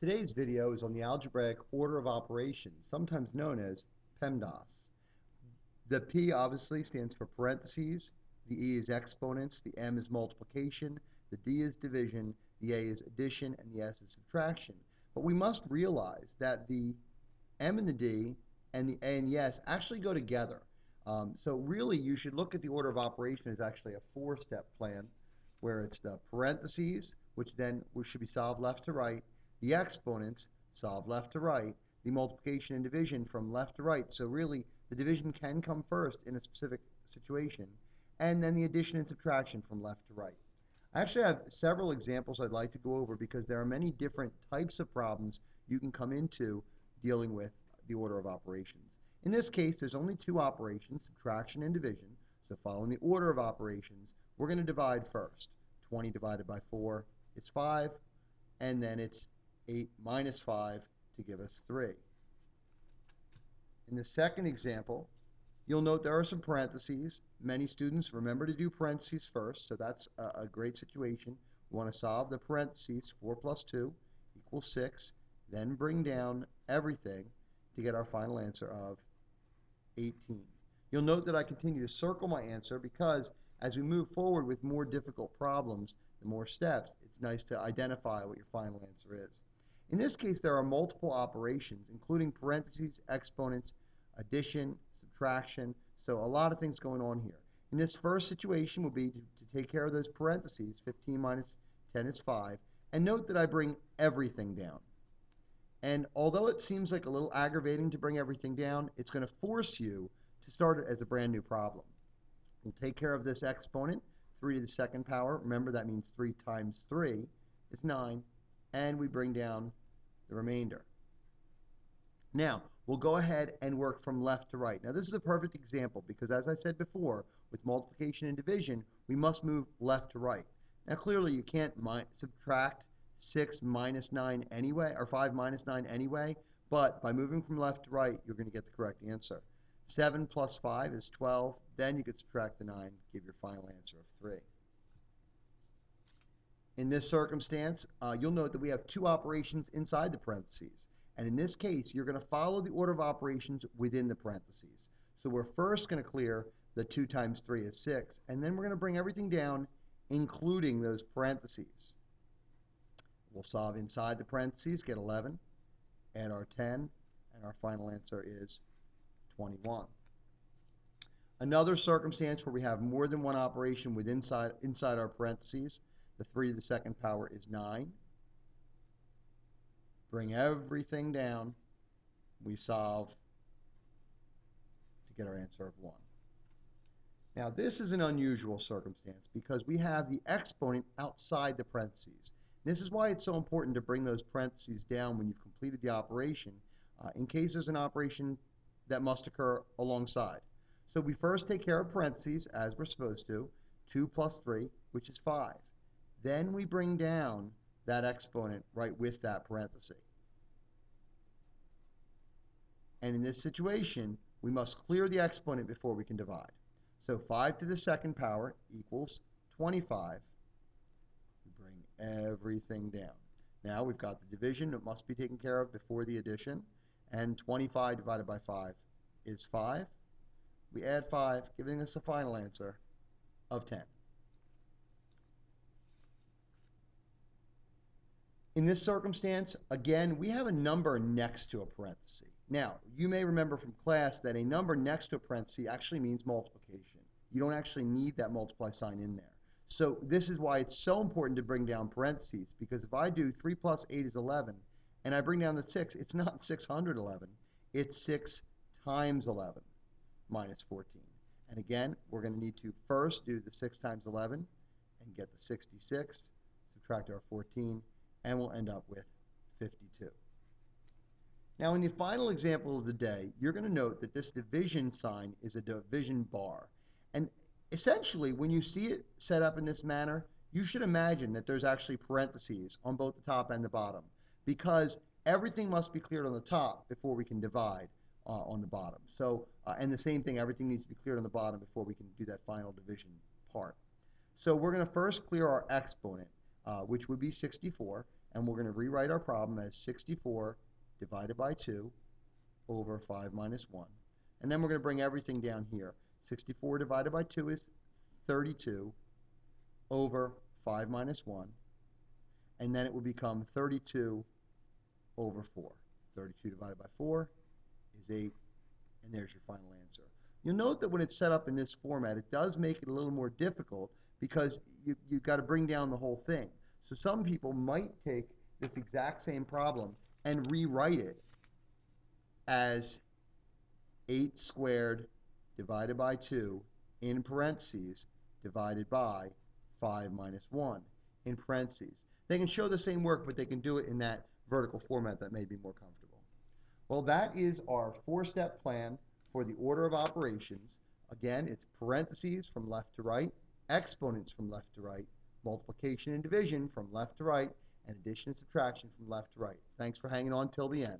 Today's video is on the algebraic order of operations, sometimes known as PEMDAS. The P obviously stands for parentheses, the E is exponents, the M is multiplication, the D is division, the A is addition, and the S is subtraction. But we must realize that the M and the D and the A and the S actually go together. So really you should look at the order of operation as actually a four-step plan where it's the parentheses, which should be solved left to right, the exponents solved left to right, the multiplication and division from left to right. So really, the division can come first in a specific situation, and then the addition and subtraction from left to right. I actually have several examples I'd like to go over because there are many different types of problems you can come into dealing with the order of operations. In this case, there's only two operations, subtraction and division. So following the order of operations, we're going to divide first. 20 divided by 4 is 5, and then it's 8 minus 5 to give us 3. In the second example, you'll note there are some parentheses. Many students remember to do parentheses first, so that's a great situation. We want to solve the parentheses. 4 plus 2 equals 6, then bring down everything to get our final answer of 18. You'll note that I continue to circle my answer because as we move forward with more difficult problems, the more steps, it's nice to identify what your final answer is. In this case, there are multiple operations, including parentheses, exponents, addition, subtraction, so a lot of things going on here. In this first situation will be to take care of those parentheses. 15 minus 10 is 5, and note that I bring everything down. And although it seems like a little aggravating to bring everything down, it's going to force you to start it as a brand new problem. We'll take care of this exponent, 3 to the second power. Remember, that means 3 times 3 is 9, and we bring down the remainder. Now, we'll go ahead and work from left to right. Now, this is a perfect example because, as I said before, with multiplication and division, we must move left to right. Now, clearly, you can't subtract 6 minus 9 anyway, or 5 minus 9 anyway, but by moving from left to right, you're going to get the correct answer. 7 plus 5 is 12. Then you could subtract the 9, give your final answer of 3. In this circumstance, you'll note that we have two operations inside the parentheses. And in this case, you're going to follow the order of operations within the parentheses. So we're first going to clear the 2 times 3 is 6, and then we're going to bring everything down, including those parentheses. We'll solve inside the parentheses, get 11, add our 10, and our final answer is 21. Another circumstance where we have more than one operation inside our parentheses, the 3 to the second power is 9. Bring everything down. We solve to get our answer of 1. Now, this is an unusual circumstance because we have the exponent outside the parentheses. This is why it's so important to bring those parentheses down when you've completed the operation in case there's an operation that must occur alongside. So we first take care of parentheses as we're supposed to, 2 plus 3, which is 5. Then we bring down that exponent right with that parenthesis. And in this situation, we must clear the exponent before we can divide. So 5 to the second power equals 25. We bring everything down. Now we've got the division that must be taken care of before the addition, and 25 divided by 5 is 5. We add 5, giving us a final answer of 10. In this circumstance, again, we have a number next to a parenthesis. Now, you may remember from class that a number next to a parenthesis actually means multiplication. You don't actually need that multiply sign in there. So this is why it's so important to bring down parentheses, because if I do 3 plus 8 is 11, and I bring down the 6, it's not 611. It's 6 times 11 minus 14. And again, we're going to need to first do the 6 times 11 and get the 66, subtract our 14, and we'll end up with 52. Now, in the final example of the day, you're going to note that this division sign is a division bar. And essentially, when you see it set up in this manner, you should imagine that there's actually parentheses on both the top and the bottom, because everything must be cleared on the top before we can divide on the bottom. So, and the same thing, everything needs to be cleared on the bottom before we can do that final division part. So we're going to first clear our exponent, which would be 64, And we're going to rewrite our problem as 64 divided by 2 over 5 minus 1. And then we're going to bring everything down here. 64 divided by 2 is 32 over 5 minus 1. And then it will become 32 over 4. 32 divided by 4 is 8, and there's your final answer. You'll note that when it's set up in this format, it does make it a little more difficult because you've got to bring down the whole thing. So some people might take this exact same problem and rewrite it as 8 squared divided by 2 in parentheses divided by 5 minus 1 in parentheses. They can show the same work, but they can do it in that vertical format that may be more comfortable. Well, that is our 4-step plan for the order of operations. Again, it's parentheses from left to right, exponents from left to right, multiplication and division from left to right, and addition and subtraction from left to right. Thanks for hanging on till the end.